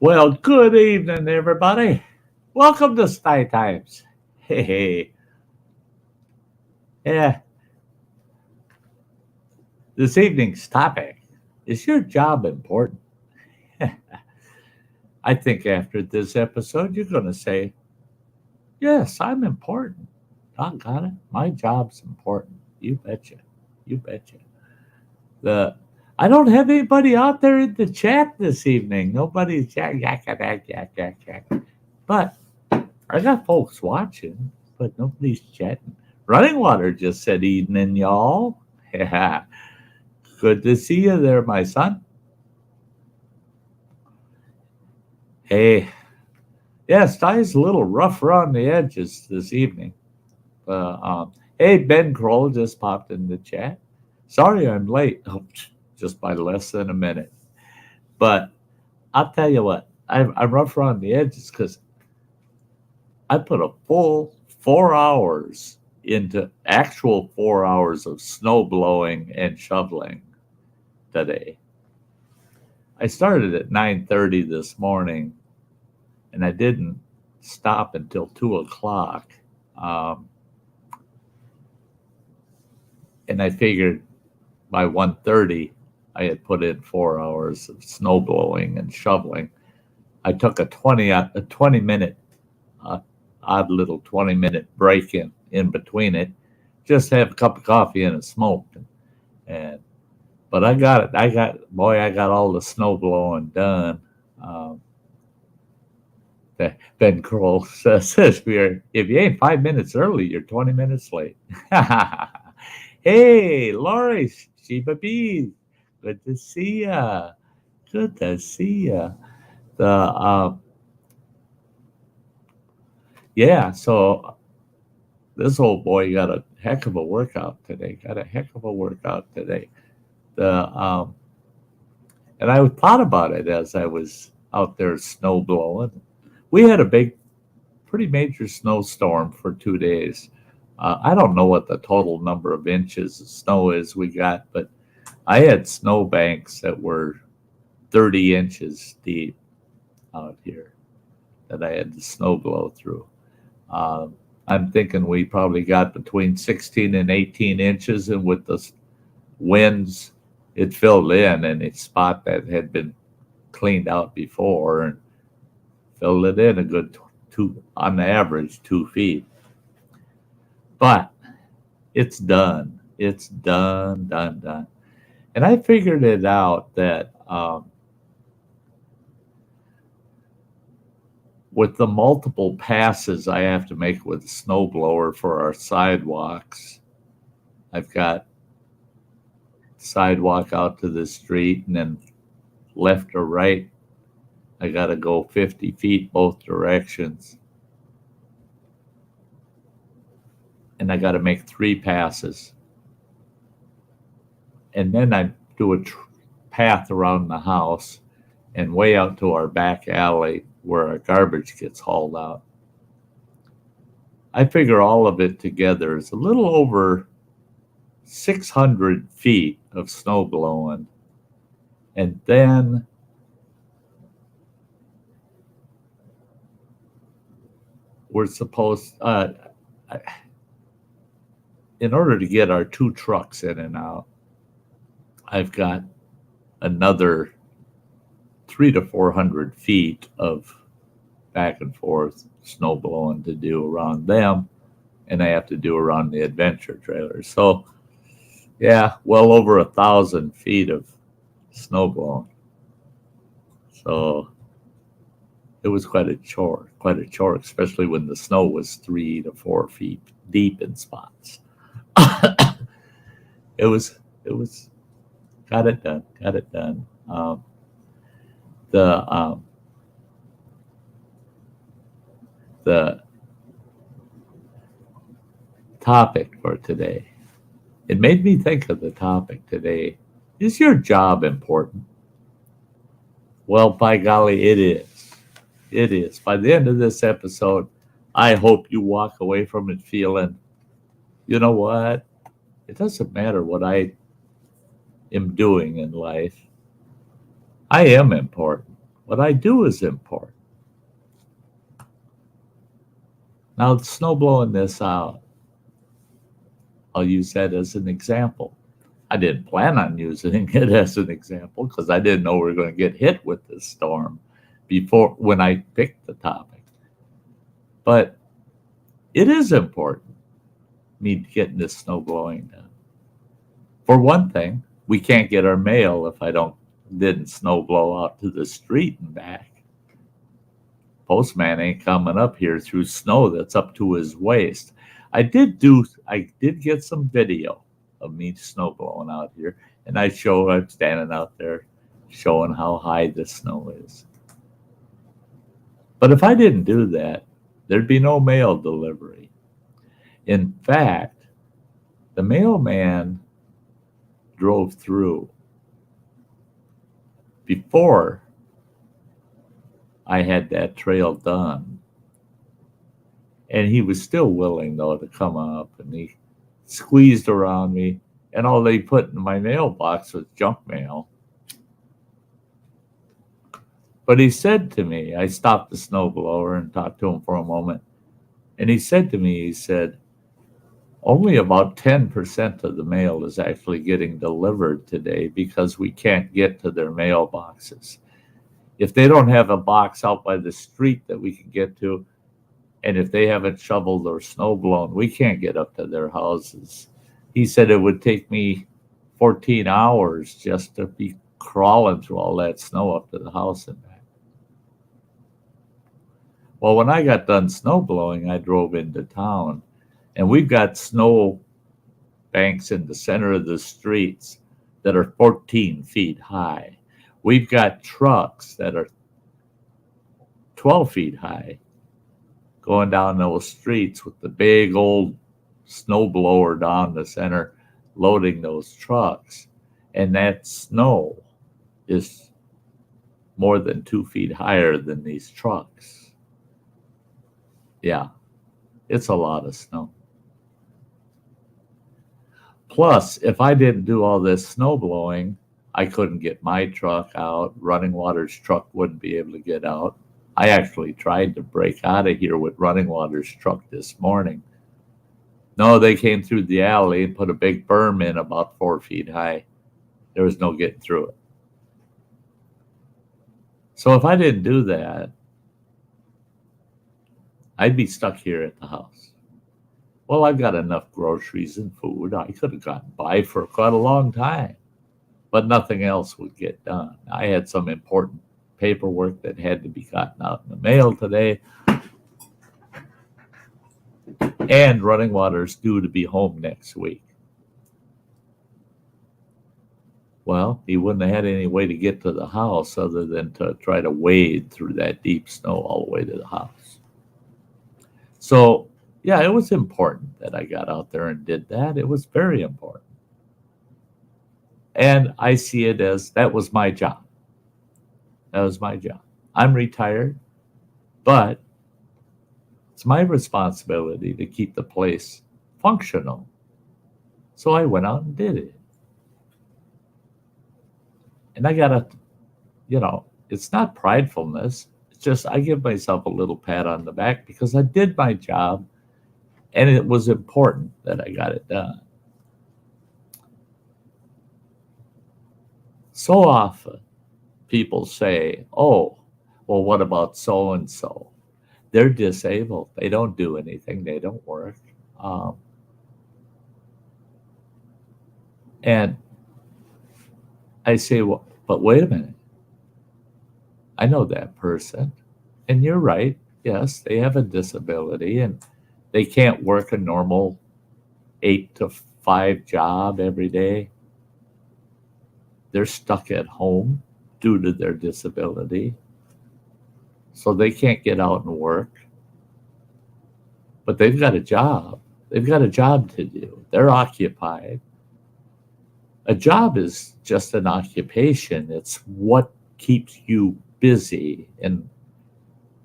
Well, good evening, everybody. Welcome to Sty Times. Hey, yeah, this evening's topic is your job important? I think after this episode, you're going to say, yes, I'm important. Doggone it. My job's important. You betcha. You betcha. The I don't have anybody out there in the chat this evening. Nobody's yak. But I got folks watching, but nobody's chatting. Running Water just said evening, y'all. Yeah. Good to see you there, my son. Hey, yeah, Sty's a little rough around the edges this evening. Hey, Ben Kroll just popped in the chat. Sorry I'm late, just by less than a minute. But I'll tell you what, I'm rough around the edges because I put a full 4 hours into actual 4 hours of snow blowing and shoveling today. I started at 9:30 this morning, and I didn't stop until 2 o'clock. And I figured by 1:30 I had put in 4 hours of snow blowing and shoveling. I took a 20 minute odd little 20-minute break in between it, just to have a cup of coffee and a smoke. And but I got it. I got all the snow blowing done. Ben Kroll says if you ain't 5 minutes early, you're 20 minutes late. Hey, Lori, Sheba Bees, good to see ya. Good to see ya. The yeah, so this old boy got a heck of a workout today. The and I thought about it as I was out there snow blowing. We had a pretty major snowstorm for 2 days. I don't know what the total number of inches of snow is we got, but I had snow banks that were 30 inches deep out here that I had to snow blow through. I'm thinking we probably got between 16 and 18 inches, and with the winds, it filled in a spot that had been cleaned out before and filled it in a good on average 2 feet. But it's done. It's done. And I figured it out that with the multiple passes I have to make with the snowblower for our sidewalks, I've got sidewalk out to the street, and then left or right, I got to go 50 feet both directions. And I got to make 3 passes. And then I do a path around the house and way out to our back alley where our garbage gets hauled out. I figure all of it together is a little over 600 feet of snow blowing. And then we're supposed, in order to get our 2 trucks in and out, I've got another 300 to 400 feet of back and forth snow blowing to do around them, and I have to do around the adventure trailer. So, yeah, well over 1,000 feet of snow blowing. So it was quite a chore, especially when the snow was 3 to 4 feet deep in spots. It was got it done. The topic for today, it made me think of the topic today. Is your job important? Well, by golly, it is. It is. By the end of this episode, I hope you walk away from it feeling, you know what? It doesn't matter what I am doing in life. I am important. What I do is important. Now, snow blowing this out, I'll use that as an example. I didn't plan on using it as an example because I didn't know we were going to get hit with this storm before when I picked the topic. But it is important, me getting this snow blowing done. For one thing, we can't get our mail if I didn't snow blow out to the street and back. Postman ain't coming up here through snow that's up to his waist. I did get some video of me snow blowing out here, and I'm standing out there showing how high the snow is. But if I didn't do that, there'd be no mail delivery. In fact, the mailman drove through before I had that trail done. And he was still willing, though, to come up, and he squeezed around me, and all they put in my mailbox was junk mail. But he said to me, I stopped the snowblower and talked to him for a moment, and he said to me, only about 10% of the mail is actually getting delivered today because we can't get to their mailboxes. If they don't have a box out by the street that we can get to, and if they haven't shoveled or snow blown, we can't get up to their houses. He said it would take me 14 hours just to be crawling through all that snow up to the house and back. Well, when I got done snow blowing, I drove into town, and we've got snow banks in the center of the streets that are 14 feet high. We've got trucks that are 12 feet high going down those streets with the big old snow blower down the center loading those trucks. And that snow is more than 2 feet higher than these trucks. Yeah, it's a lot of snow. Plus, if I didn't do all this snow blowing, I couldn't get my truck out. Running Water's truck wouldn't be able to get out. I actually tried to break out of here with Running Water's truck this morning. No, they came through the alley and put a big berm in about 4 feet high. There was no getting through it. So if I didn't do that, I'd be stuck here at the house. Well, I've got enough groceries and food. I could have gotten by for quite a long time, but nothing else would get done. I had some important paperwork that had to be gotten out in the mail today, and Running Water's due to be home next week. Well, he wouldn't have had any way to get to the house other than to try to wade through that deep snow all the way to the house. So, yeah, it was important that I got out there and did that. It was very important. And I see it as that was my job. That was my job. I'm retired, but it's my responsibility to keep the place functional. So I went out and did it. And I got it's not pridefulness. It's just I give myself a little pat on the back because I did my job and it was important that I got it done. So often people say, oh, well, what about so-and-so? They're disabled. They don't do anything. They don't work. And I say, well, but wait a minute. I know that person. And you're right. Yes, they have a disability and they can't work a normal 8 to 5 job every day. They're stuck at home due to their disability. So they can't get out and work. But they've got a job. They've got a job to do. They're occupied. A job is just an occupation. It's what keeps you busy and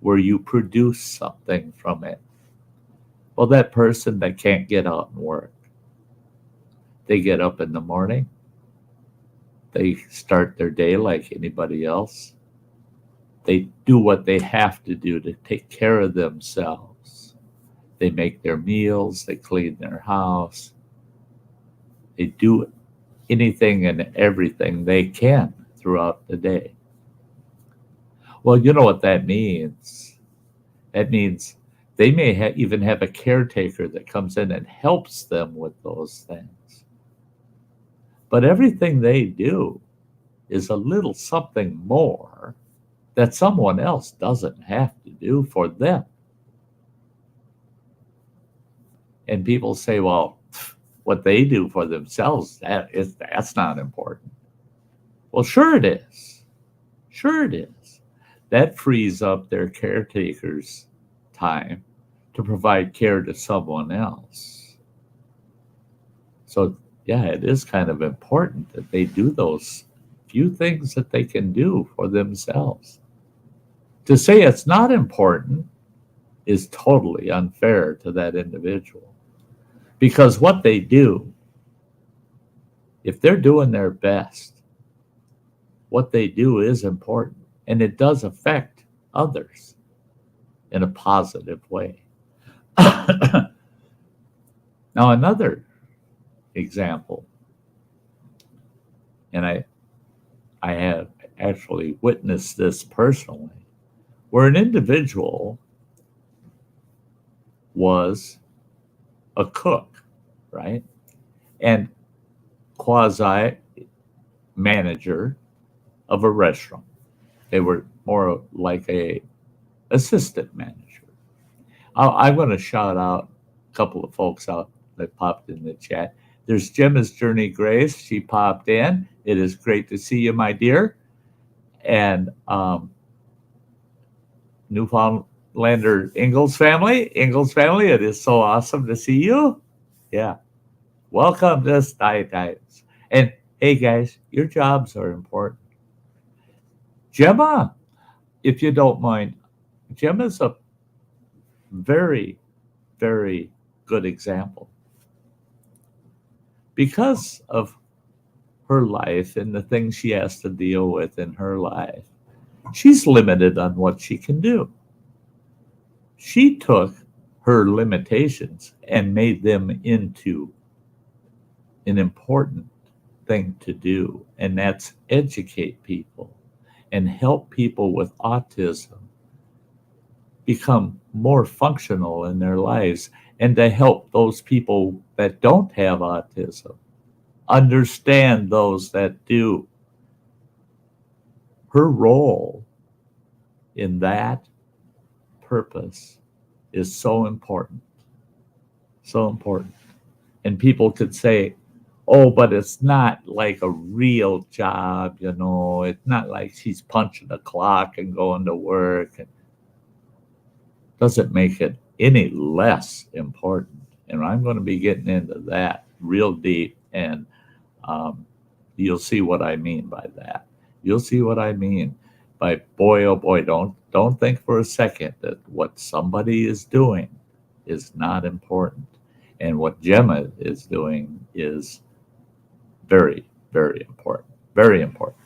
where you produce something from it. Well, that person that can't get out and work, they get up in the morning. They start their day like anybody else. They do what they have to do to take care of themselves. They make their meals, they clean their house, they do anything and everything they can throughout the day. Well, you know what that means? That means they may even have a caretaker that comes in and helps them with those things. But everything they do is a little something more that someone else doesn't have to do for them. And people say, well, what they do for themselves, that's not important. Well, sure it is. Sure it is. That frees up their caretaker's time to provide care to someone else. So, yeah, it is kind of important that they do those few things that they can do for themselves. To say it's not important is totally unfair to that individual. Because what they do, if they're doing their best, what they do is important. And it does affect others in a positive way. Now, another example, and I have actually witnessed this personally, where an individual was a cook, right? And quasi manager of a restaurant. They were more like a assistant manager. I'm going to shout out a couple of folks out that popped in the chat. There's Gemma's Journey Grace. She popped in. It is great to see you, my dear. And Newfoundlander Ingalls family, it is so awesome to see you. Yeah. Welcome to Sty Times. And hey, guys, your jobs are important. Gemma, if you don't mind, Gemma's a very, very good example. Because of her life and the things she has to deal with in her life, she's limited on what she can do. She took her limitations and made them into an important thing to do, and that's educate people and help people with autism become more functional in their lives, and to help those people that don't have autism understand those that do. Her role in that purpose is so important. So important. And people could say, oh, but it's not like a real job, you know. It's not like she's punching a clock and going to work. It doesn't make it any less important. And I'm going to be getting into that real deep, and you'll see what I mean by that. You'll see what I mean by, boy, oh boy, don't think for a second that what somebody is doing is not important. And what Gemma is doing is very, very important. Very important.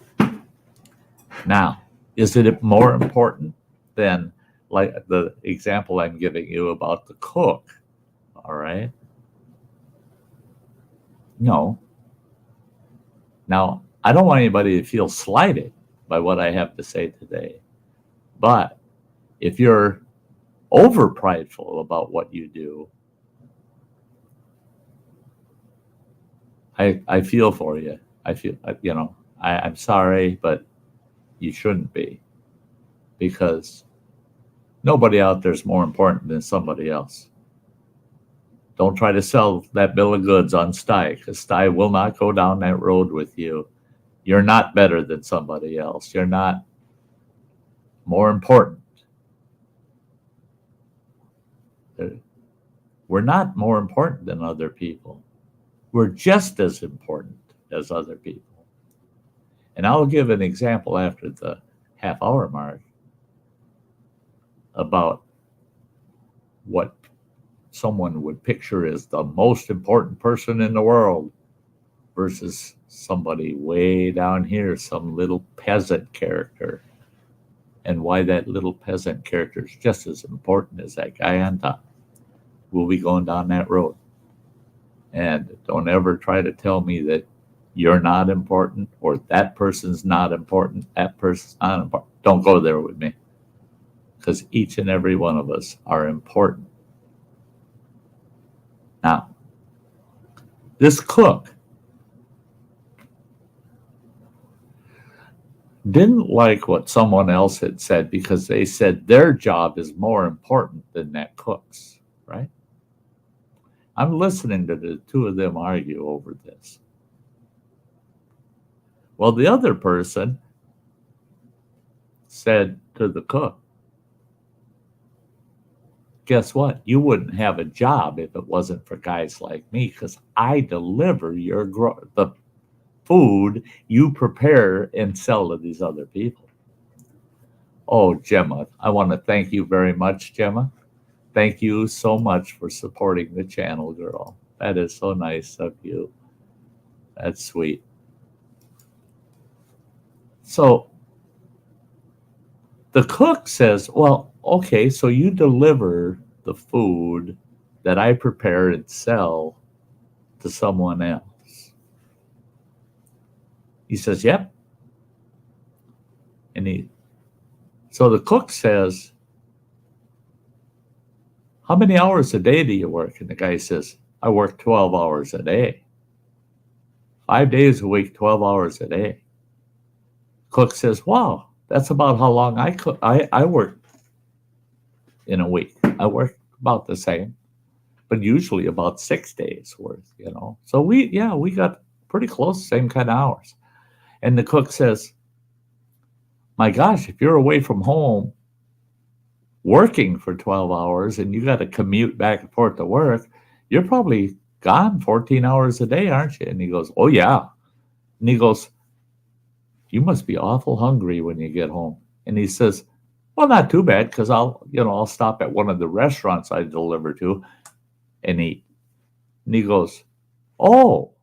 Now, is it more important than like the example I'm giving you about the cook? All right. No. Now, I don't want anybody to feel slighted by what I have to say today. But if you're over prideful about what you do, I feel for you. I feel, I'm sorry, but you shouldn't be, because nobody out there is more important than somebody else. Don't try to sell that bill of goods on Sty, because Sty will not go down that road with you. You're not better than somebody else. You're not more important. We're not more important than other people. We're just as important as other people. And I'll give an example after the half-hour mark about what someone would picture as the most important person in the world versus somebody way down here, some little peasant character. and why that little peasant character is just as important as that guy on top. We'll be going down that road. And don't ever try to tell me that you're not important or that person's not important, that person's not important. Don't go there with me, because each and every one of us are important. Now, this cook didn't like what someone else had said because they said their job is more important than that cook's, right? I'm listening to the two of them argue over this. Well, the other person said to the cook, guess what? You wouldn't have a job if it wasn't for guys like me, because I deliver the food you prepare and sell to these other people. Oh, Gemma, I want to thank you very much, Gemma. Thank you so much for supporting the channel, girl. That is so nice of you. That's sweet. So the cook says, well, okay, so you deliver the food that I prepare and sell to someone else. He says, yep. So the cook says, how many hours a day do you work? And the guy says, I work 12 hours a day. 5 days a week, 12 hours a day. Cook says, wow, that's about how long I work in a week. I work about the same, but usually about 6 days worth, So we got pretty close, same kind of hours. And the cook says, my gosh, if you're away from home working for 12 hours and you got to commute back and forth to work, you're probably gone 14 hours a day, aren't you? And he goes, oh, yeah. And he goes, you must be awful hungry when you get home. And he says, well, not too bad, because I'll stop at one of the restaurants I deliver to and eat. And he goes, oh,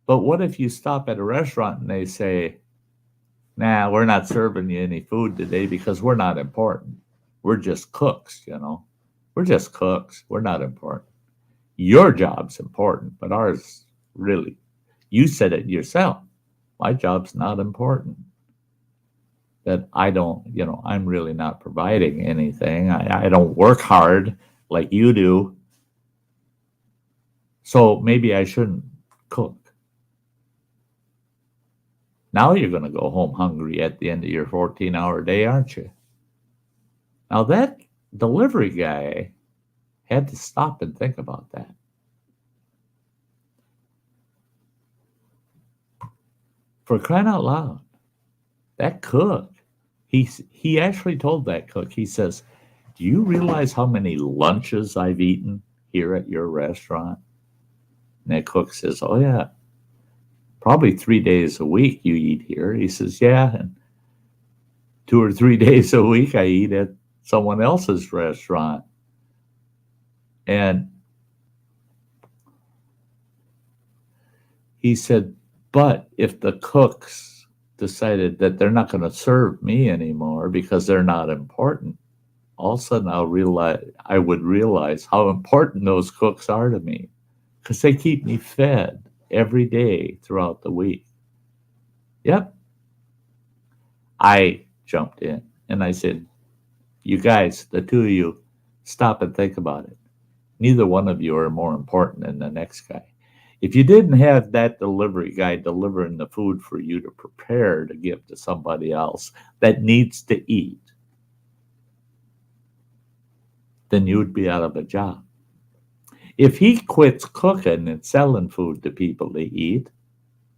but what if you stop at a restaurant and they say, nah, we're not serving you any food today because we're not important. We're just cooks, We're just cooks. We're not important. Your job's important, but ours really, you said it yourself. My job's not important. That I don't, I'm really not providing anything. I don't work hard like you do. So maybe I shouldn't cook. Now you're going to go home hungry at the end of your 14-hour day, aren't you? Now that delivery guy had to stop and think about that. For crying out loud, that cook, he actually told that cook, he says, do you realize how many lunches I've eaten here at your restaurant? And that cook says, oh, yeah, probably 3 days a week you eat here. He says, yeah, and 2 or 3 days a week I eat at someone else's restaurant. And he said, but if the cooks decided that they're not going to serve me anymore because they're not important, all of a sudden I would realize how important those cooks are to me, because they keep me fed every day throughout the week. Yep. I jumped in and I said, you guys, the two of you, stop and think about it. Neither one of you are more important than the next guy. If you didn't have that delivery guy delivering the food for you to prepare to give to somebody else that needs to eat, then you would be out of a job. If he quits cooking and selling food to people to eat,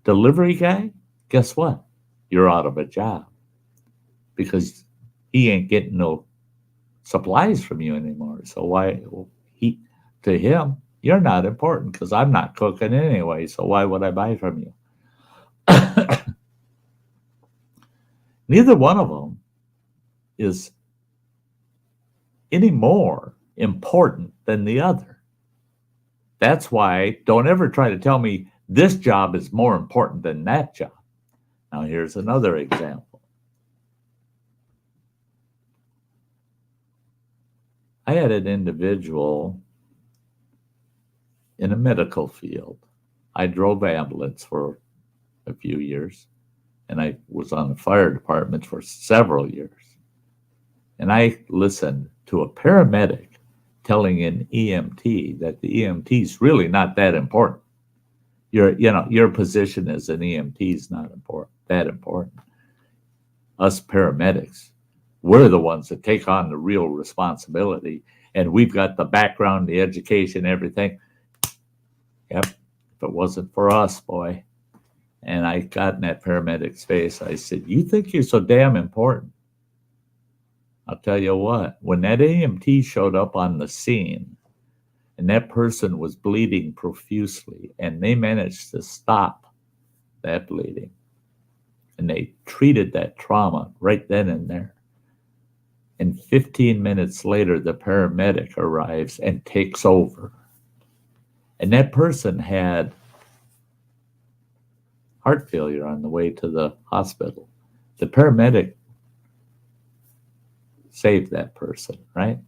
delivery guy, guess what? You're out of a job, because he ain't getting no supplies from you anymore. So to him, you're not important because I'm not cooking anyway. So why would I buy from you? Neither one of them is any more important than the other. That's why don't ever try to tell me this job is more important than that job. Now here's another example. I had an individual in a medical field. I drove ambulance for a few years, and I was on the fire department for several years. And I listened to a paramedic telling an EMT that the EMT is really not that important. Your position as an EMT is not that important. Us paramedics, we're the ones that take on the real responsibility, and we've got the background, the education, everything. Yep, if it wasn't for us, boy. And I got in that paramedic's face. I said, "You think you're so damn important?" I'll tell you what, when that EMT showed up on the scene and that person was bleeding profusely, and they managed to stop that bleeding, and they treated that trauma right then and there. And 15 minutes later, the paramedic arrives and takes over. And that person had heart failure on the way to the hospital. The paramedic saved that person, right?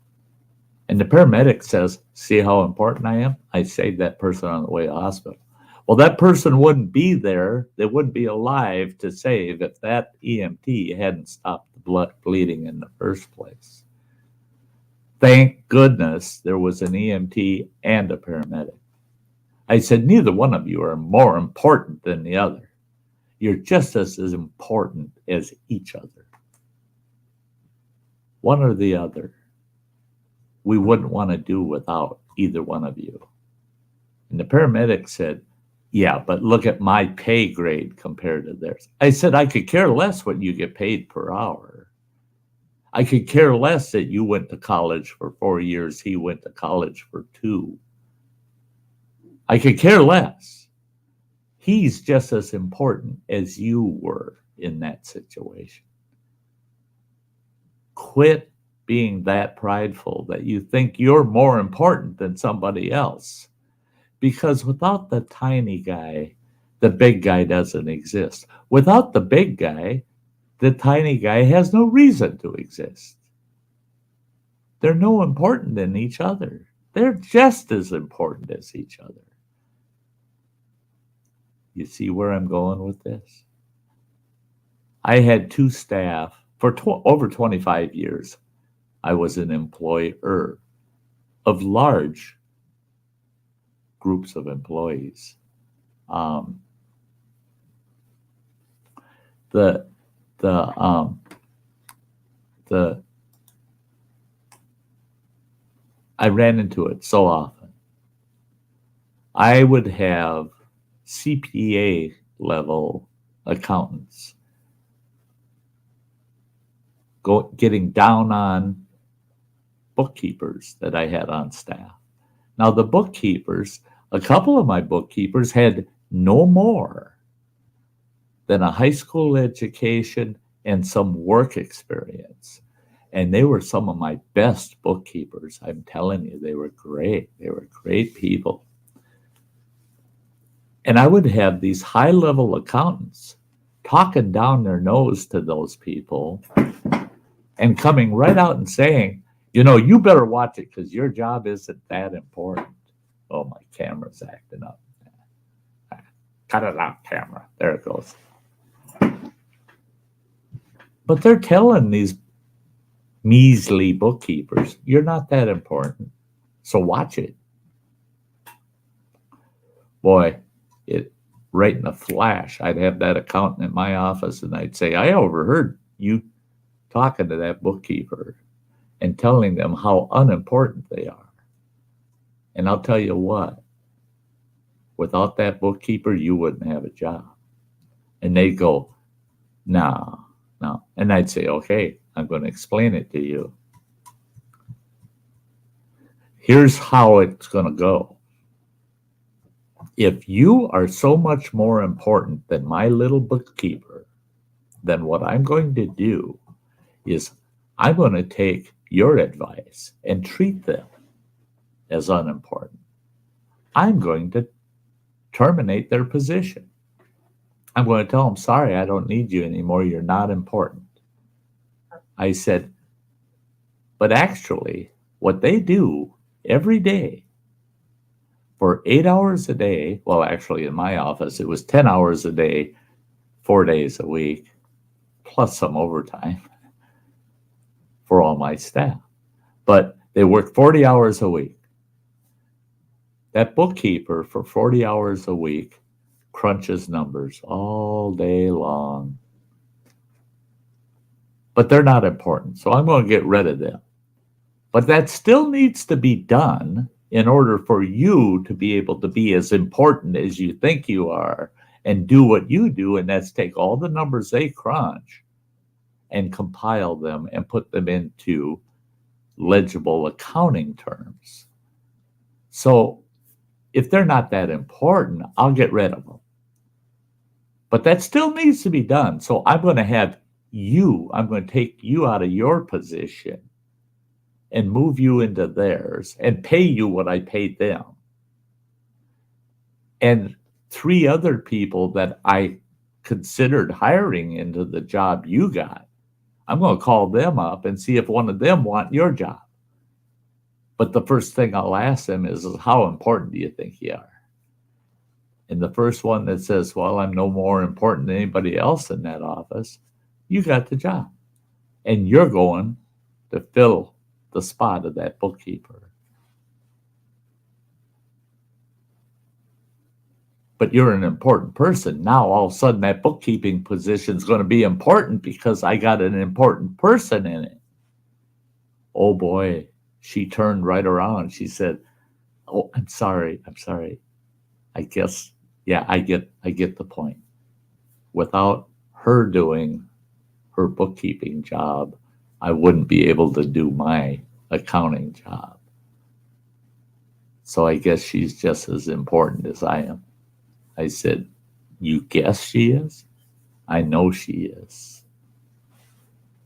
And the paramedic says, "See how important I am? I saved that person on the way to the hospital." Well, that person wouldn't be there. They wouldn't be alive to save if that EMT hadn't stopped the blood bleeding in the first place. Thank goodness there was an EMT and a paramedic. I said, neither one of you are more important than the other. You're just as important as each other. One or the other. We wouldn't want to do without either one of you. And the paramedic said, "Yeah, but look at my pay grade compared to theirs." I said, "I could care less what you get paid per hour. I could care less that you went to college for 4 years, he went to college for 2. I could care less. He's just as important as you were in that situation." Quit being that prideful that you think you're more important than somebody else. Because without the tiny guy, the big guy doesn't exist. Without the big guy, the tiny guy has no reason to exist. They're no important than each other. They're just as important as each other. You see where I'm going with this? I had 2 staff for over 25 years. I was an employer of large groups of employees. I ran into it so often. I would have CPA level accountants getting down on bookkeepers that I had on staff. Now, the bookkeepers, a couple of my bookkeepers had no more than a high school education and some work experience. And they were some of my best bookkeepers. I'm telling you, they were great. They were great people. And I would have these high-level accountants talking down their nose to those people and coming right out and saying, "You better watch it because your job isn't that important." Oh, my camera's acting up. Cut it out, camera. There it goes. But they're telling these measly bookkeepers, "You're not that important, so watch it." Boy, right in a flash, I'd have that accountant in my office and I'd say, "I overheard you talking to that bookkeeper and telling them how unimportant they are. And I'll tell you what, without that bookkeeper, you wouldn't have a job." And they'd go, no. And I'd say, "Okay, I'm going to explain it to you. Here's how it's going to go. If you are so much more important than my little bookkeeper, then what I'm going to do is I'm going to take your advice and treat them as unimportant. I'm going to terminate their position. I'm going to tell them, 'Sorry, I don't need you anymore. You're not important.'" I said, "But actually, What they do every day for 8 hours a day, well, actually in my office, it was 10 hours a day, 4 days a week, plus some overtime for all my staff. But they work 40 hours a week. That bookkeeper for 40 hours a week crunches numbers all day long. But they're not important, so I'm going to get rid of them. But that still needs to be done in order for you to be able to be as important as you think you are and do what you do, and that's take all the numbers they crunch and compile them and put them into legible accounting terms. So if they're not that important, I'll get rid of them. But that still needs to be done. So I'm going to take you out of your position and move you into theirs and pay you what I paid them. And 3 other people that I considered hiring into the job you got, I'm going to call them up and see if one of them want your job. But the first thing I'll ask them is how important do you think you are? And the first one that says, well, I'm no more important than anybody else in that office, you got the job. And you're going to fill the spot of that bookkeeper. But you're an important person. Now, all of a sudden, that bookkeeping position is going to be important because I got an important person in it. Oh, boy. She turned right around. She said, oh, I'm sorry. I guess, yeah, I get the point. Without her doing her bookkeeping job, I wouldn't be able to do my accounting job. So I guess she's just as important as I am. I said, you guess she is? I know she is.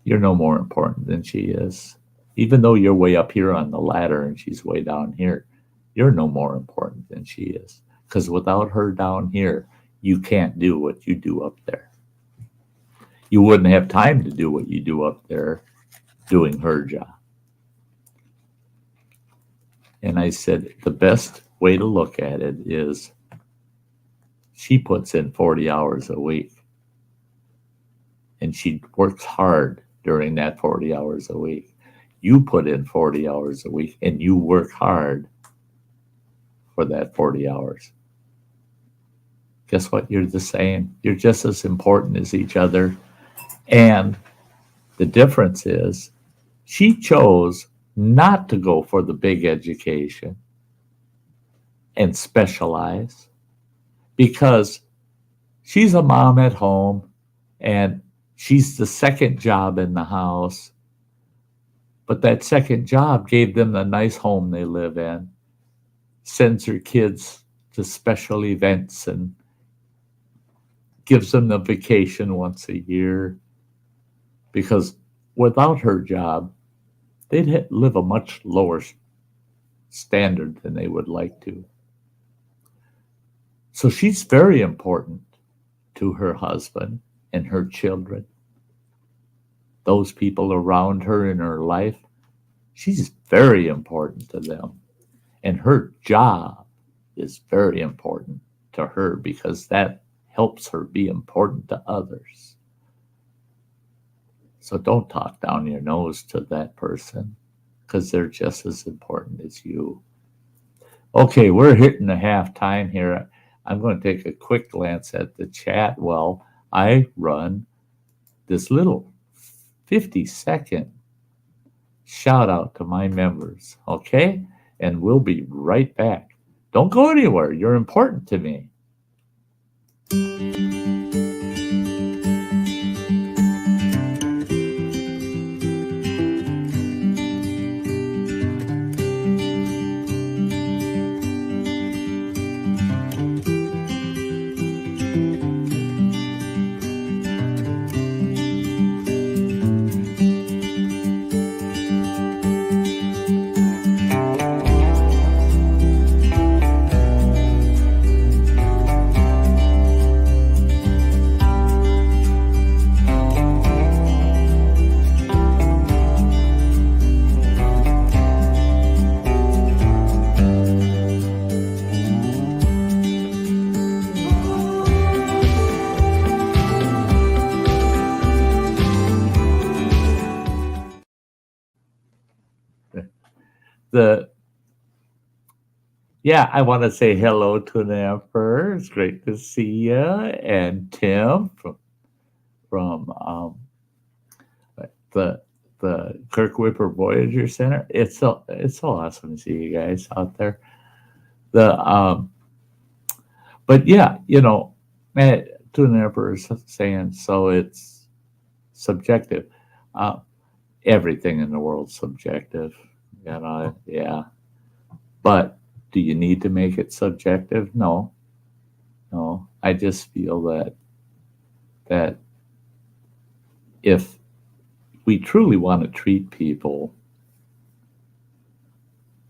You're no more important than she is. Even though you're way up here on the ladder and she's way down here, you're no more important than she is. Because without her down here, you can't do what you do up there. You wouldn't have time to do what you do up there doing her job. And I said, the best way to look at it is she puts in 40 hours a week. And she works hard during that 40 hours a week. You put in 40 hours a week and you work hard for that 40 hours. Guess what? You're the same. You're just as important as each other. And the difference is she chose not to go for the big education and specialize because she's a mom at home and she's the second job in the house. But that second job gave them the nice home they live in, sends her kids to special events and gives them the vacation once a year. Because without her job, they'd live a much lower standard than they would like to. So she's very important to her husband and her children. Those people around her in her life, she's very important to them. And her job is very important to her because that helps her be important to others. So don't talk down your nose to that person because they're just as important as you. Okay, we're hitting the half time here. I'm going to take a quick glance at the chat. Well, I run this little 50-second shout out to my members, okay? And we'll be right back. Don't go anywhere. You're important to me. the Yeah, I want to say hello to the Emperor. It's great to see you, and Tim from the Kirk Whipper Voyager Center. It's so awesome to see you guys out there. The But yeah, man, to the Emperor saying so it's subjective. Uh, Everything in the world's subjective, yeah. But do you need to make it subjective? No, no. I just feel that if we truly want to treat people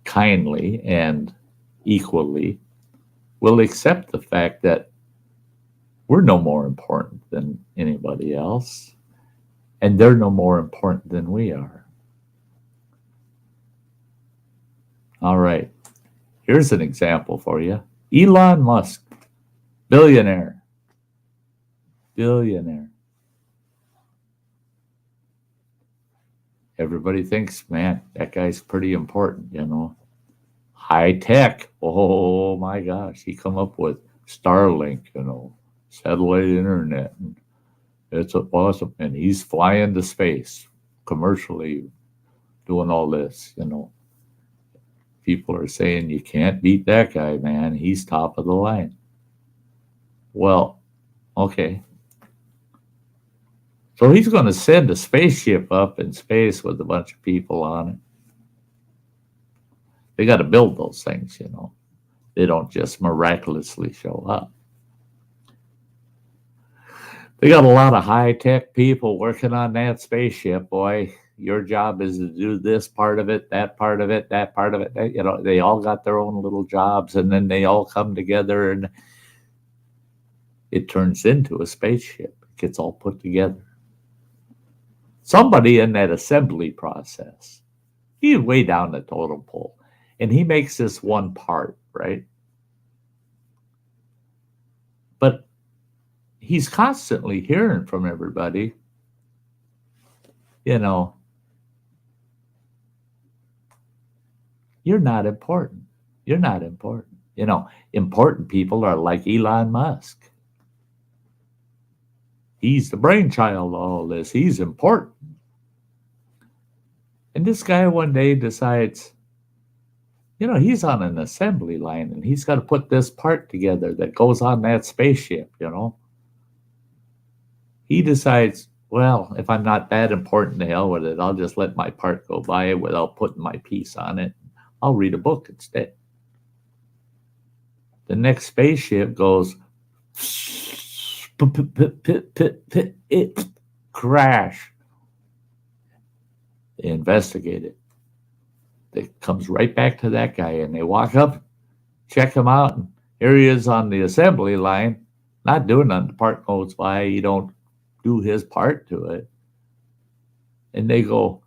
kindly and equally, we'll accept the fact that we're no more important than anybody else, and they're no more important than we are. All right. Here's an example for you. Elon Musk, billionaire. Billionaire. Everybody thinks, man, that guy's pretty important. High tech. Oh my gosh. He come up with Starlink, satellite internet. And it's awesome. And he's flying to space commercially, doing all this. People are saying you can't beat that guy, man. He's top of the line. Well, okay. So he's going to send a spaceship up in space with a bunch of people on it. They got to build those things. They don't just miraculously show up. They got a lot of high-tech people working on that spaceship, boy. Your job is to do this part of it, that part of it, that part of it. They all got their own little jobs, and then they all come together, and it turns into a spaceship. It gets all put together. Somebody in that assembly process, he's way down the totem pole, and he makes this one part, right? But he's constantly hearing from everybody, you're not important. You're not important. Important people are like Elon Musk. He's the brainchild of all this. He's important. And this guy one day decides, he's on an assembly line and he's got to put this part together that goes on that spaceship. He decides, well, if I'm not that important, to hell with it. I'll just let my part go by without putting my piece on it. I'll read a book instead. The next spaceship goes, it crash. They investigate it. It comes right back to that guy, and they walk up, check him out, and here he is on the assembly line, not doing nothing. The part goes by, he don't do his part to it. And they go,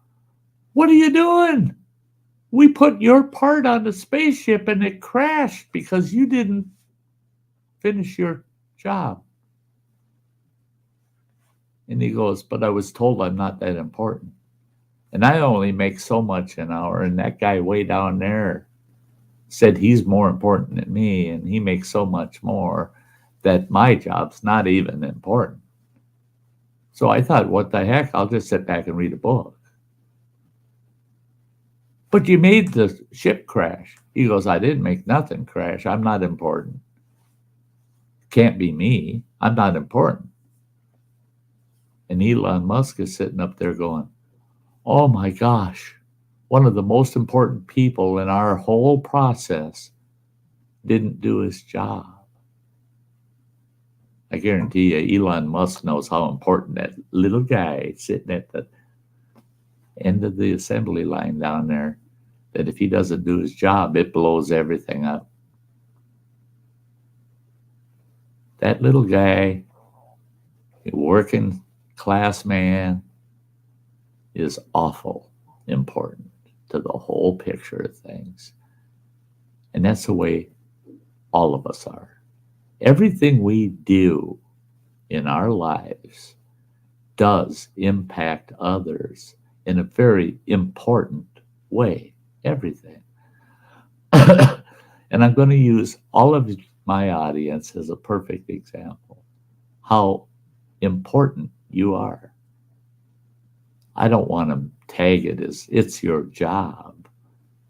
what are you doing? We put your part on the spaceship and it crashed because you didn't finish your job. And he goes, but I was told I'm not that important. And I only make so much an hour. And that guy way down there said he's more important than me. And he makes so much more that my job's not even important. So I thought, what the heck? I'll just sit back and read a book. But you made the ship crash. He goes, I didn't make nothing crash. I'm not important. Can't be me. I'm not important. And Elon Musk is sitting up there going, oh my gosh, one of the most important people in our whole process didn't do his job. I guarantee you, Elon Musk knows how important that little guy sitting at the end of the assembly line down there, that if he doesn't do his job, it blows everything up. That little guy, working class man, is awful important to the whole picture of things. And that's the way all of us are. Everything we do in our lives does impact others in a very important way. everything. And I'm going to use all of my audience as a perfect example. How important you are. I don't want to tag it as it's your job,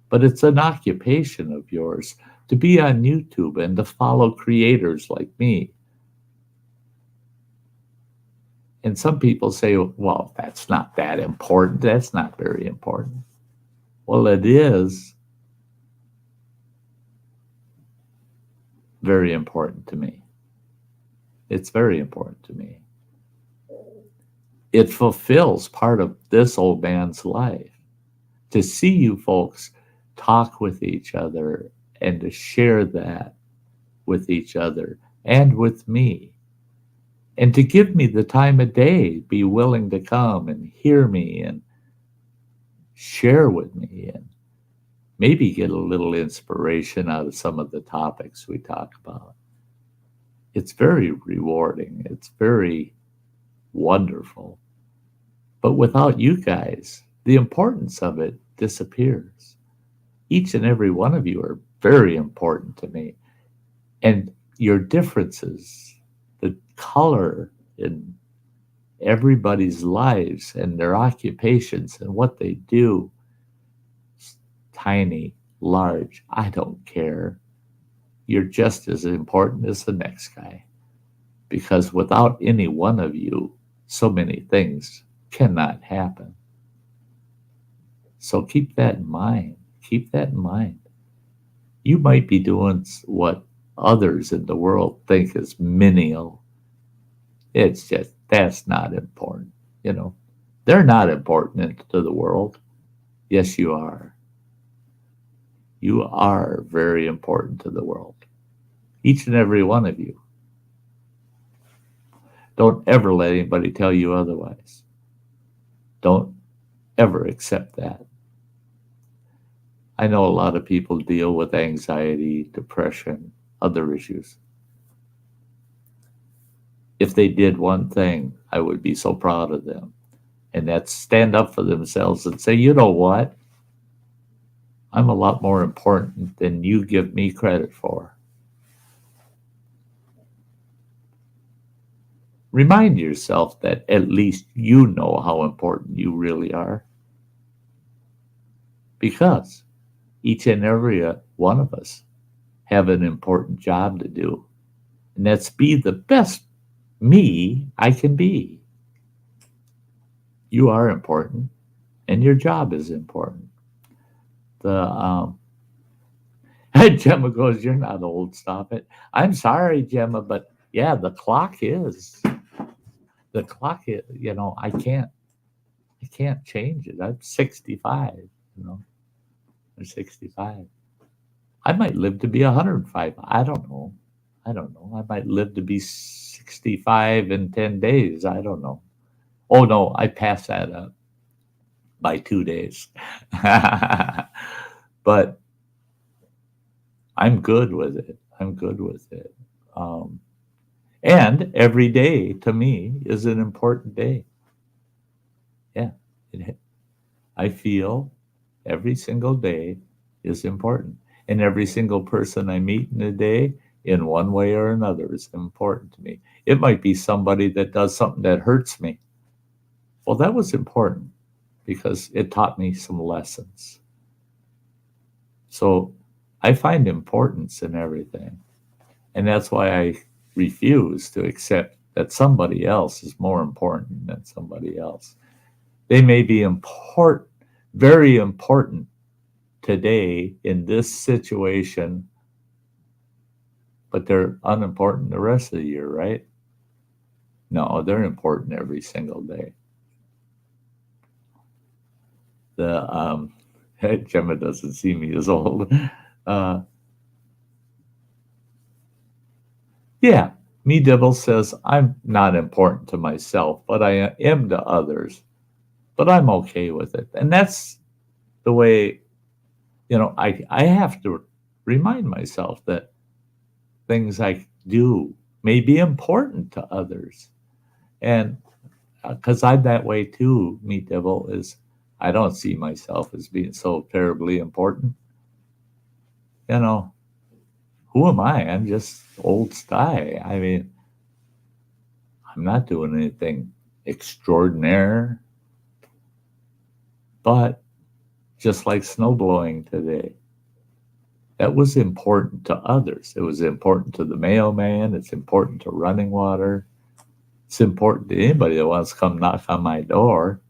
but it's an occupation of yours to be on YouTube and to follow creators like me. And some people say, well, that's not that important. That's not very important. Well, it is very important to me. It's very important to me. It fulfills part of this old man's life to see you folks talk with each other and to share that with each other and with me. And to give me the time of day, be willing to come and hear me and share with me and maybe get a little inspiration out of some of the topics we talk about. It's very rewarding. It's very wonderful. But without you guys, the importance of it disappears. Each and every one of you are very important to me. And your differences, the color in everybody's lives and their occupations and what they do, tiny, large, I don't care. You're just as important as the next guy. Because without any one of you, so many things cannot happen. So keep that in mind. Keep that in mind. You might be doing what others in the world think is menial. It's just, that's not important. You know, they're not important to the world. Yes, you are. You are very important to the world. Each and every one of you. Don't ever let anybody tell you otherwise. Don't ever accept that. I know a lot of people deal with anxiety, depression, other issues. If they did one thing, I would be so proud of them. And that's stand up for themselves and say, you know what? I'm a lot more important than you give me credit for. Remind yourself that at least you know how important you really are. Because each and every one of us have an important job to do. And that's be the best me I can be. You are important, and your job is important. The Gemma goes, "You're not old. Stop it." I'm sorry, Gemma, but yeah, the clock is. The clock is. You know, I can't change it. I'm 65. You know, I'm 65. I might live to be 105. I don't know. I might live to be 65 in 10 days. I don't know. Oh no, I passed that up by 2 days. But I'm good with it. I'm good with it. And every day to me is an important day. Yeah. I feel every single day is important. And every single person I meet in a day, in one way or another, is important to me. It might be somebody that does something that hurts me. Well, that was important because it taught me some lessons. So I find importance in everything. And that's why I refuse to accept that somebody else is more important than somebody else. They may be important, very important today in this situation, but they're unimportant the rest of the year, right? No, they're important every single day. The Gemma doesn't see me as old. Yeah, me Dibble says I'm not important to myself, but I am to others. But I'm okay with it, and that's the way. You know, I have to remind myself that things I do may be important to others, and because I'm that way too, me Devil is I don't see myself as being so terribly important. You know, who am I? I'm just old Sty. I mean, I'm not doing anything extraordinary, but just like snowblowing today, that was important to others. It was important to the mailman. It's important to running water. It's important to anybody that wants to come knock on my door.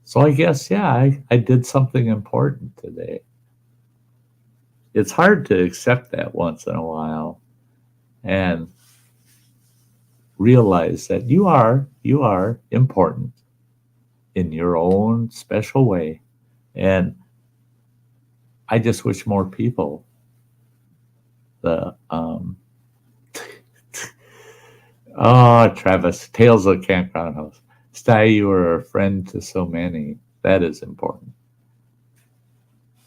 So I guess, yeah, I did something important today. It's hard to accept that once in a while and realize that you are important in your own special way. And I just wish more people the oh, Travis, Tales of Campground House. Sty, you are a friend to so many. That is important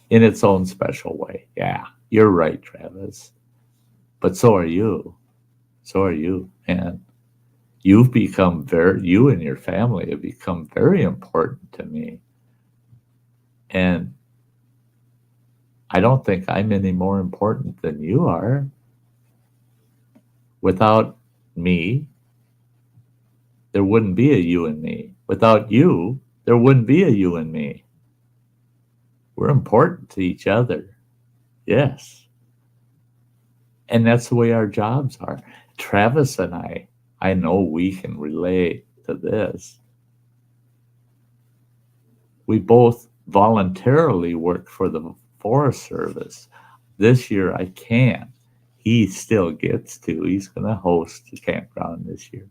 in its own special way. Yeah, you're right, Travis. But so are you. So are you. And you and your family have become very important to me. And I don't think I'm any more important than you are. Without me, there wouldn't be a you and me. Without you, there wouldn't be a you and me. We're important to each other. Yes. And that's the way our jobs are. Travis and I know we can relate to this. We both voluntarily work for the Forest Service. This year I can't. He still gets to. He's going to host the campground this year.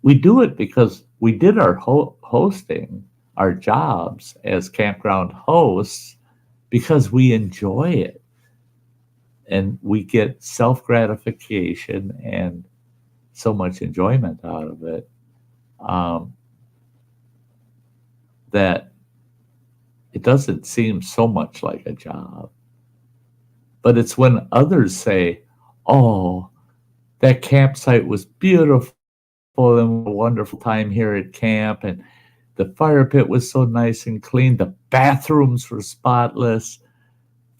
We do it because we did our hosting, our jobs as campground hosts, because we enjoy it. And we get self gratification and so much enjoyment out of it that it doesn't seem so much like a job. But it's when others say, oh, that campsite was beautiful and a wonderful time here at camp, and the fire pit was so nice and clean, the bathrooms were spotless.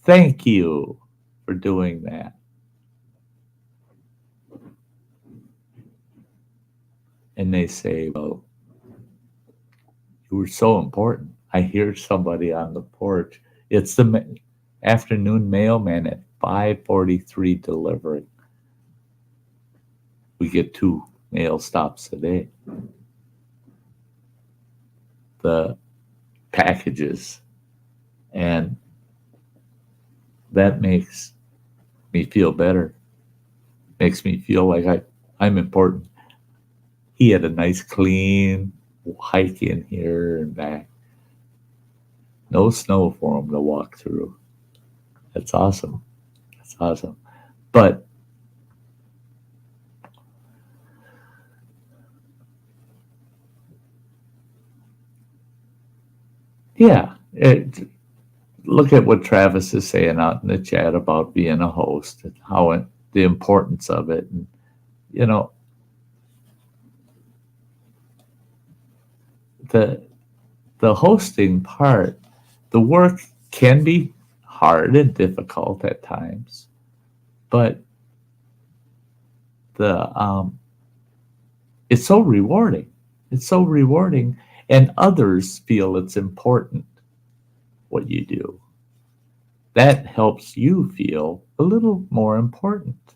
Thank you for doing that. And they say, well, you were so important. I hear somebody on the porch. It's the afternoon mailman at 5:43 delivering. We get 2 mail stops a day. The packages. And that makes me feel better. Makes me feel like I'm important. He had a nice clean hike in here and back. No snow for him to walk through. That's awesome. That's awesome. But yeah, look at what Travis is saying out in the chat about being a host and the importance of it. And, you know, the hosting part, the work can be hard and difficult at times, but it's so rewarding. It's so rewarding, and others feel it's important what you do. That helps you feel a little more important.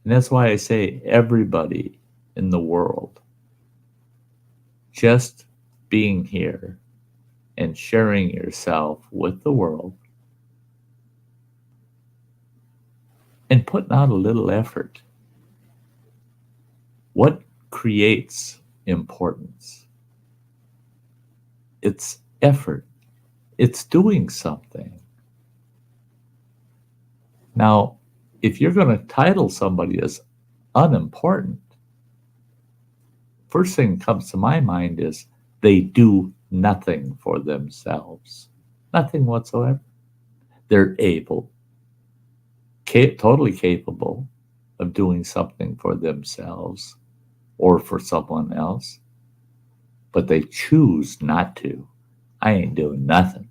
And that's why I say everybody in the world, just being here and sharing yourself with the world and putting out a little effort. What creates importance? It's effort. It's doing something. Now, if you're going to title somebody as unimportant, first thing that comes to my mind is they do nothing for themselves. Nothing whatsoever. They're totally capable of doing something for themselves. or for someone else, but they choose not to. I ain't doing nothing.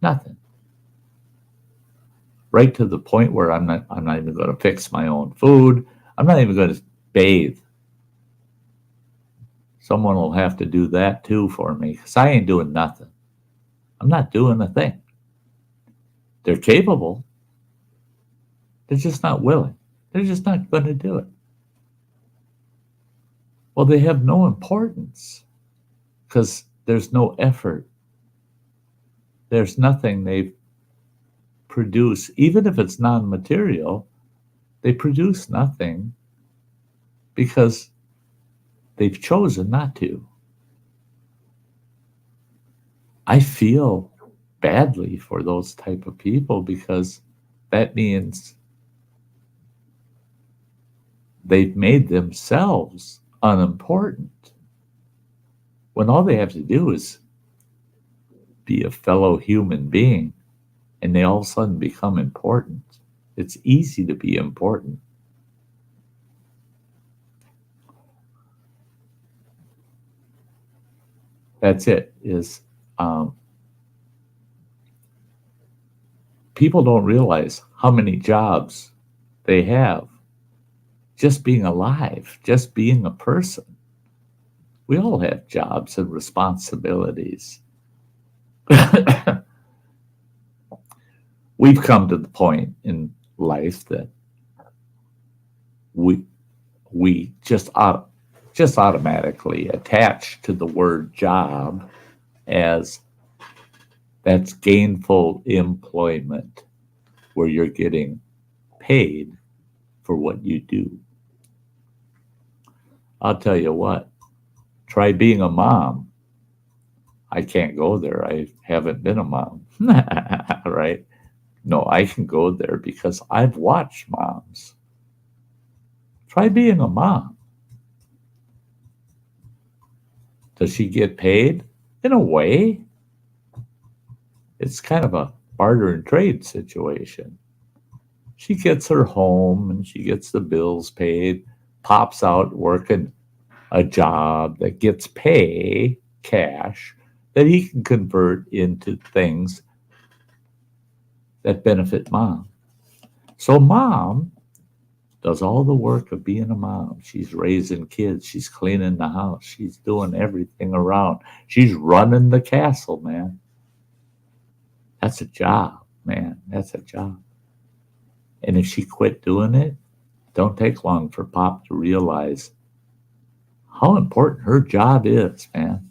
Nothing. Right to the point where I'm not even going to fix my own food. I'm not even going to bathe. Someone will have to do that too for me because I ain't doing nothing. I'm not doing a thing. They're capable. They're just not willing. They're just not going to do it. Well, they have no importance because there's no effort. There's nothing they produce, even if it's non-material, they produce nothing because they've chosen not to. I feel badly for those type of people because that means they've made themselves unimportant when all they have to do is be a fellow human being and they all of a sudden become important. It's easy to be important. That's it, is people don't realize how many jobs they have just being alive, just being a person. We all have jobs and responsibilities. We've come to the point in life that we just automatically attach to the word job as that's gainful employment, where you're getting paid for what you do. I'll tell you what, try being a mom. I can't go there. I haven't been a mom, right? No, I can go there because I've watched moms. Try being a mom. Does she get paid? In a way. It's kind of a barter and trade situation. She gets her home and she gets the bills paid, pops out working a job that gets pay, cash, that he can convert into things that benefit mom. So mom does all the work of being a mom. She's raising kids. She's cleaning the house. She's doing everything around. She's running the castle, man. That's a job, man. That's a job. And if she quit doing it, don't take long for Pop to realize how important her job is, man.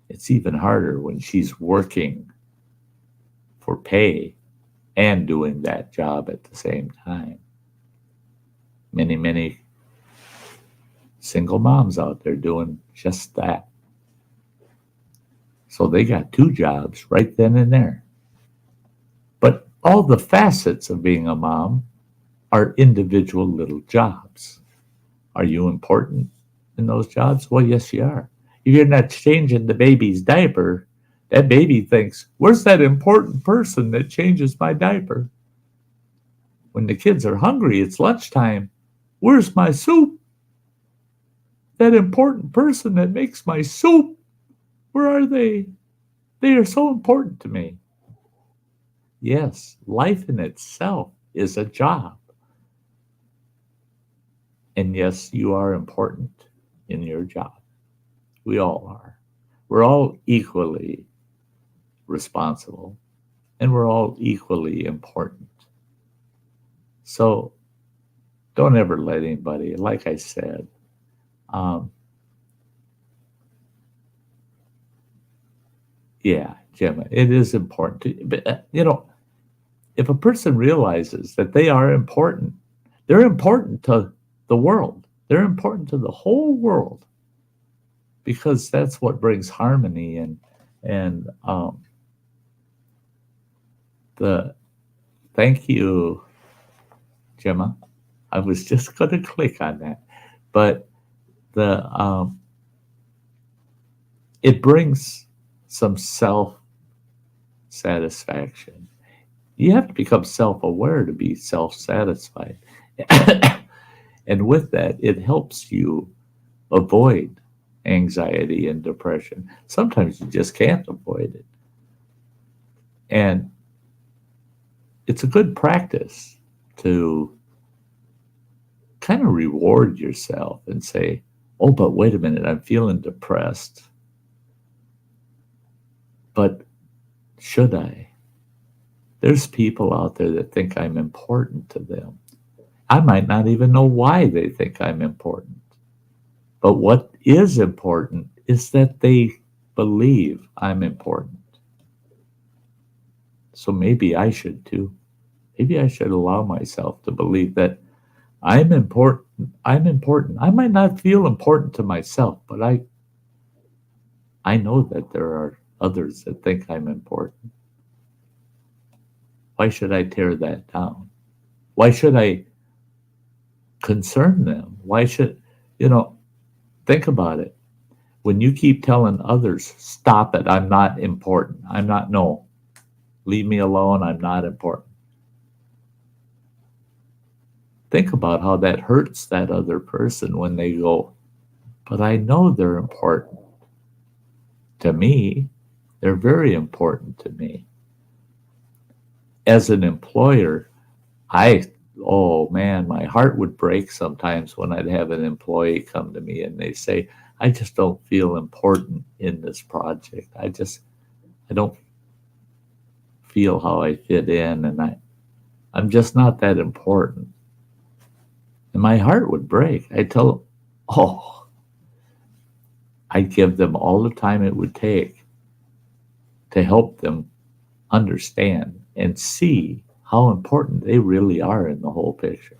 It's even harder when she's working for pay and doing that job at the same time. Many, many single moms out there doing just that. So they got two jobs right then and there. But all the facets of being a mom are individual little jobs. Are you important in those jobs? Well, yes, you are. If you're not changing the baby's diaper, that baby thinks, where's that important person that changes my diaper? When the kids are hungry, it's lunchtime. Where's my soup? That important person that makes my soup, where are they? They are so important to me. Yes, life in itself is a job. And yes, you are important in your job. We all are. We're all equally responsible and we're all equally important. So don't ever let anybody, like I said, yeah, Gemma, it is important to, but, if a person realizes that they are important, they're important to the world. They're important to the whole world because that's what brings harmony and the thank you, Gemma. I was just going to click on that, but the it brings some self satisfaction. You have to become self aware to be self satisfied. And with that, it helps you avoid anxiety and depression. Sometimes you just can't avoid it. And it's a good practice to kind of reward yourself and say, oh, but wait a minute, I'm feeling depressed. But should I? There's people out there that think I'm important to them. I might not even know why they think I'm important. But what is important is that they believe I'm important. So maybe I should too. Maybe I should allow myself to believe that I'm important. I'm important. I might not feel important to myself, but I know that there are others that think I'm important. Why should I tear that down? Why should I concern them? Why should, think about it. When you keep telling others, stop it, I'm not important. I'm not, no, leave me alone, I'm not important. Think about how that hurts that other person when they go, but I know they're important to me. They're very important to me. As an employer, oh man, my heart would break sometimes when I'd have an employee come to me and they say, I just don't feel important in this project. I don't feel how I fit in, and I'm just not that important. And my heart would break. I'd tell them, oh, I'd give them all the time it would take to help them understand and see how important they really are in the whole picture.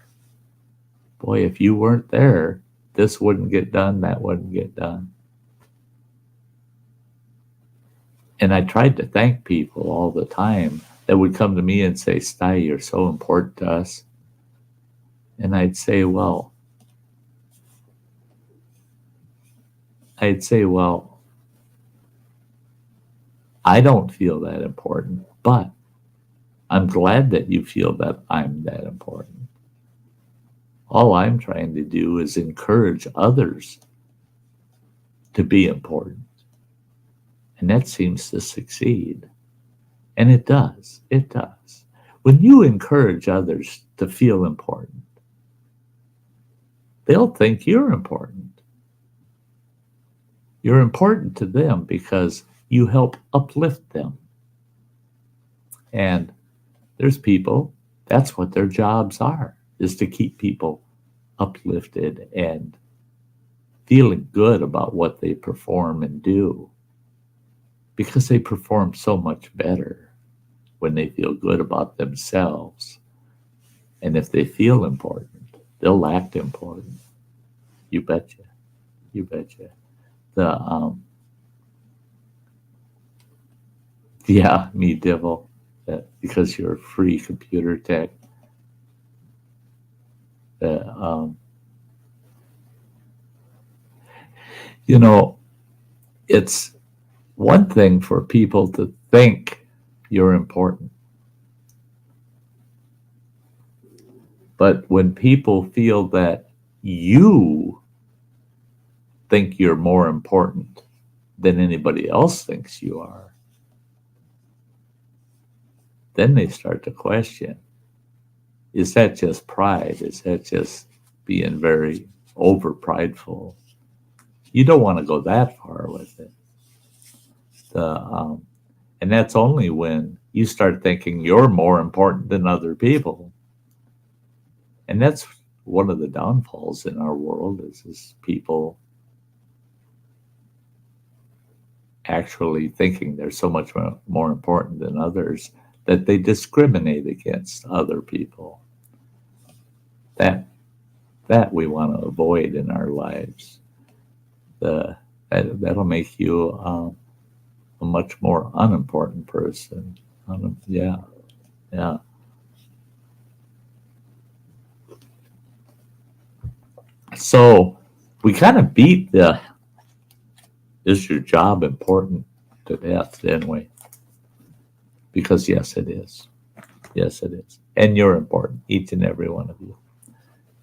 Boy, if you weren't there, this wouldn't get done, that wouldn't get done. And I tried to thank people all the time that would come to me and say, Sty, you're so important to us. And I'd say, well, I don't feel that important, but I'm glad that you feel that I'm that important. All I'm trying to do is encourage others to be important. And that seems to succeed. And it does. It does. When you encourage others to feel important, they'll think you're important. You're important to them because you help uplift them. And there's people, that's what their jobs are, is to keep people uplifted and feeling good about what they perform and do, because they perform so much better when they feel good about themselves. And if they feel important, they'll act important. You betcha. You betcha. Yeah, me divil, because you're a free computer tech. It's one thing for people to think you're important. But when people feel that you think you're more important than anybody else thinks you are, then they start to question, is that just pride? Is that just being very over prideful? You don't want to go that far with it. And that's only when you start thinking you're more important than other people. And that's one of the downfalls in our world is people actually thinking they're so much more important than others that they discriminate against other people. That we want to avoid in our lives. That'll make you a much more unimportant person. Yeah. So we kind of beat the is your job important to death, didn't we? Because yes, it is. Yes, it is. And you're important, each and every one of you.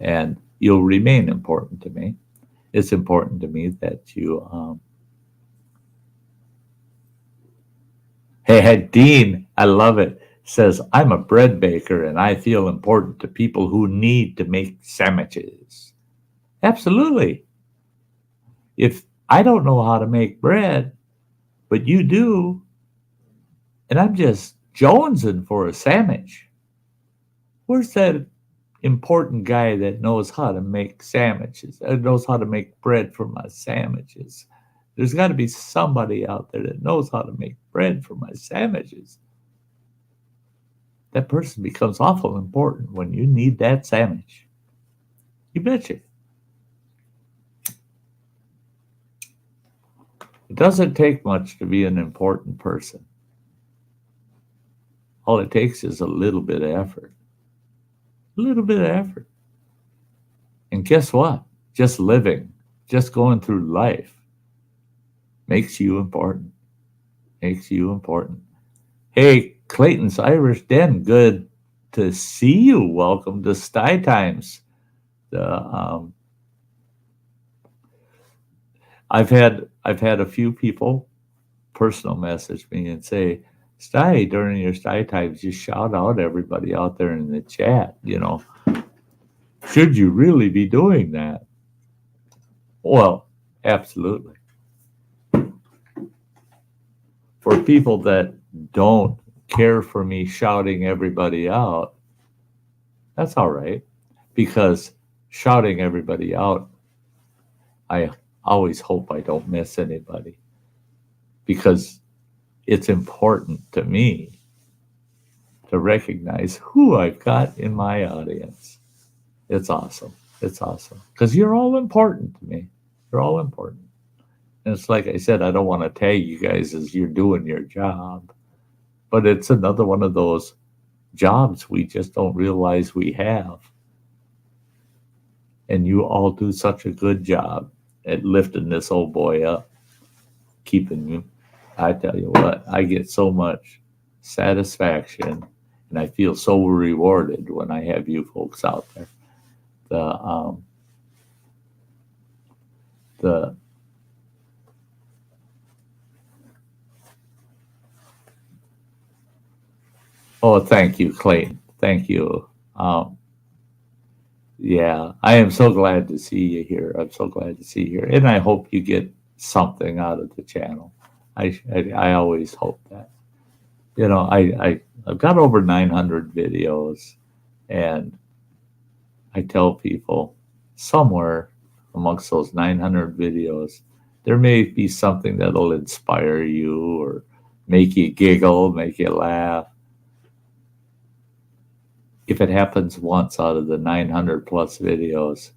And you'll remain important to me. It's important to me that you, hey, Dean, I love it. Says, I'm a bread baker and I feel important to people who need to make sandwiches. Absolutely. If I don't know how to make bread, but you do, and I'm just jonesing for a sandwich, where's that important guy that knows how to make sandwiches, knows how to make bread for my sandwiches? There's got to be somebody out there that knows how to make bread for my sandwiches. That person becomes awful important when you need that sandwich. You betcha. It doesn't take much to be an important person. All it takes is a little bit of effort. A little bit of effort. And guess what? Just living, just going through life makes you important. Makes you important. Hey, Clayton's Irish Den, good to see you. Welcome to Sty Times. I've had a few people personal message me and say, Sty, during your Sty Times, you shout out everybody out there in the chat. Should you really be doing that? Well, absolutely. For people that don't care for me shouting everybody out, that's all right. Because shouting everybody out, I always hope I don't miss anybody. Because it's important to me to recognize who I've got in my audience. It's awesome. It's awesome. Because you're all important to me. You're all important. And it's like I said, I don't want to tag you guys as you're doing your job. But it's another one of those jobs we just don't realize we have. And you all do such a good job at lifting this old boy up, keeping you. I tell you what, I get so much satisfaction and I feel so rewarded when I have you folks out there. Oh, thank you, Clayton. Thank you. Yeah, I am so glad to see you here. I'm so glad to see you here. And I hope you get something out of the channel. I always hope that. I've got over 900 videos, and I tell people somewhere amongst those 900 videos, there may be something that'll inspire you or make you giggle, make you laugh. If it happens once out of the 900 plus videos,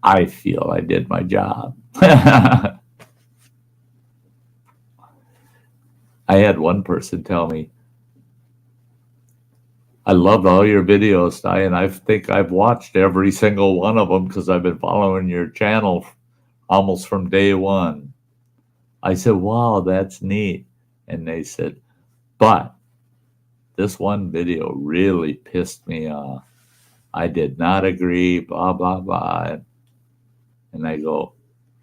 I feel I did my job. I had one person tell me, I loved all your videos, Sty, and I think I've watched every single one of them because I've been following your channel almost from day one. I said, wow, that's neat. And they said, but this one video really pissed me off. I did not agree, blah, blah, blah. And I go,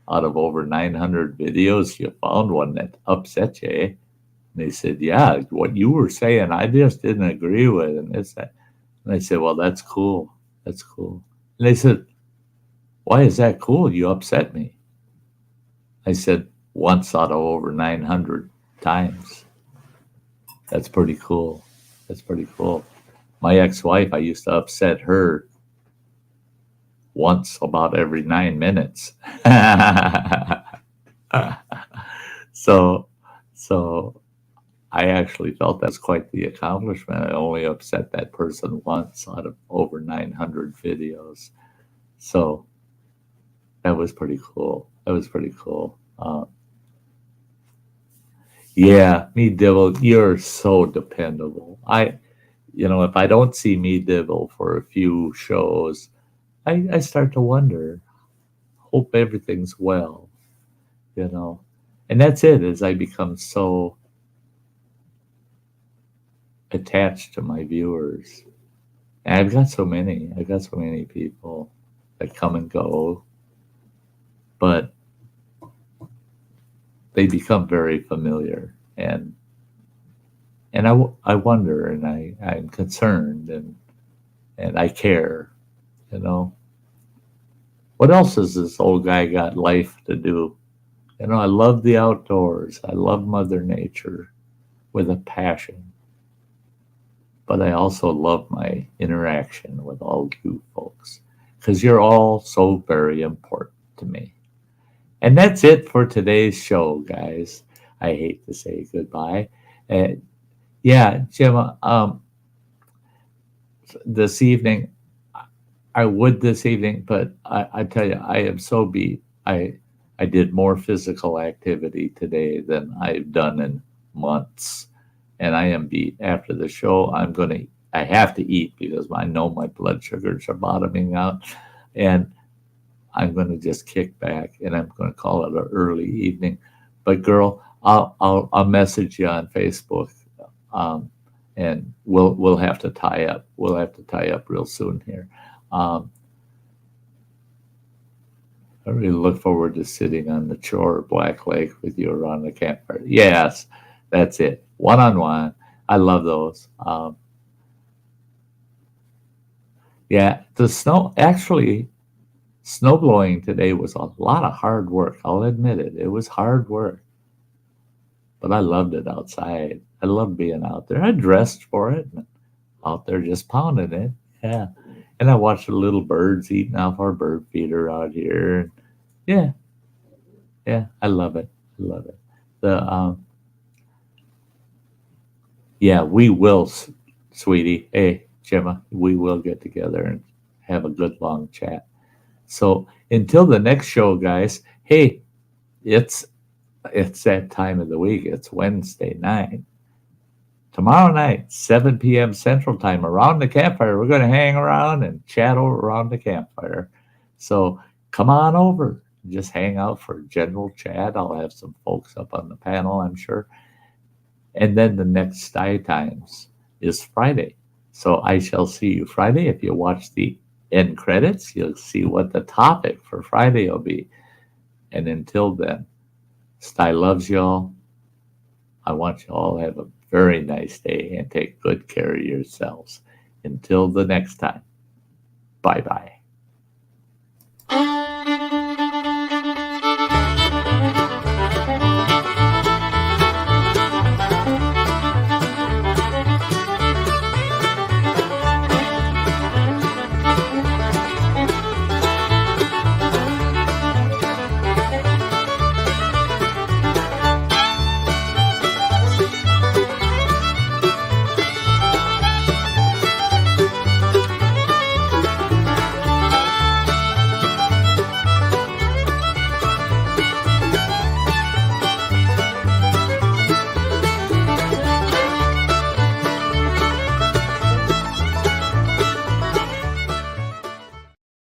out of over 900 videos, you found one that upset you, eh? And they said, yeah, what you were saying, I just didn't agree with. And it's that. And I said, well, that's cool. That's cool. And they said, why is that cool? You upset me. I said, once out of over 900 times. That's pretty cool. That's pretty cool. My ex-wife, I used to upset her once about every 9 minutes. So I actually felt that's quite the accomplishment. I only upset that person once out of over 900 videos. So that was pretty cool. That was pretty cool. Yeah, me Dibble, you're so dependable. If I don't see me Dibble for a few shows, I start to wonder. Hope everything's well, And that's it, as I become so attached to my viewers. And I've got so many people. that come and go, but they become very familiar. And I wonder, and I'm concerned, and I care, you know. What else has this old guy got life to do? You know, I love the outdoors. I love Mother Nature with a passion. But I also love my interaction with all you folks because you're all so very important to me. And that's it for today's show, guys. I hate to say goodbye. And yeah, Jim, this evening, I would this evening, but I tell you, I am so beat. I did more physical activity today than I've done in months, and I am beat. After the show, I have to eat because I know my blood sugars are bottoming out, and I'm gonna just kick back and I'm gonna call it an early evening. But girl, I'll message you on Facebook, um, and we'll have to tie up. We'll have to tie up real soon here. Um, I really look forward to sitting on the shore of Black Lake with you around the campfire. Yes, that's it. One on one. I love those. Yeah, the snow actually snow blowing today was a lot of hard work. I'll admit it. It was hard work, but I loved it outside. I loved being out there. I dressed for it, and out there just pounding it. Yeah, and I watched the little birds eating off our bird feeder out here. Yeah, yeah, I love it. I love it. The Yeah, we will, sweetie. Hey, Gemma, we will get together and have a good long chat. So until the next show, guys. Hey, it's that time of the week. It's Wednesday night. Tomorrow night, 7 p.m. Central Time, around the campfire. We're going to hang around and chat over around the campfire. So come on over. Just hang out for general chat. I'll have some folks up on the panel, I'm sure. And then the next Sty Times is Friday. So I shall see you Friday. If you watch the end credits, you'll see what the topic for Friday will be. And until then, Sty loves y'all. I want you all to have a very nice day and take good care of yourselves. Until the next time, bye-bye.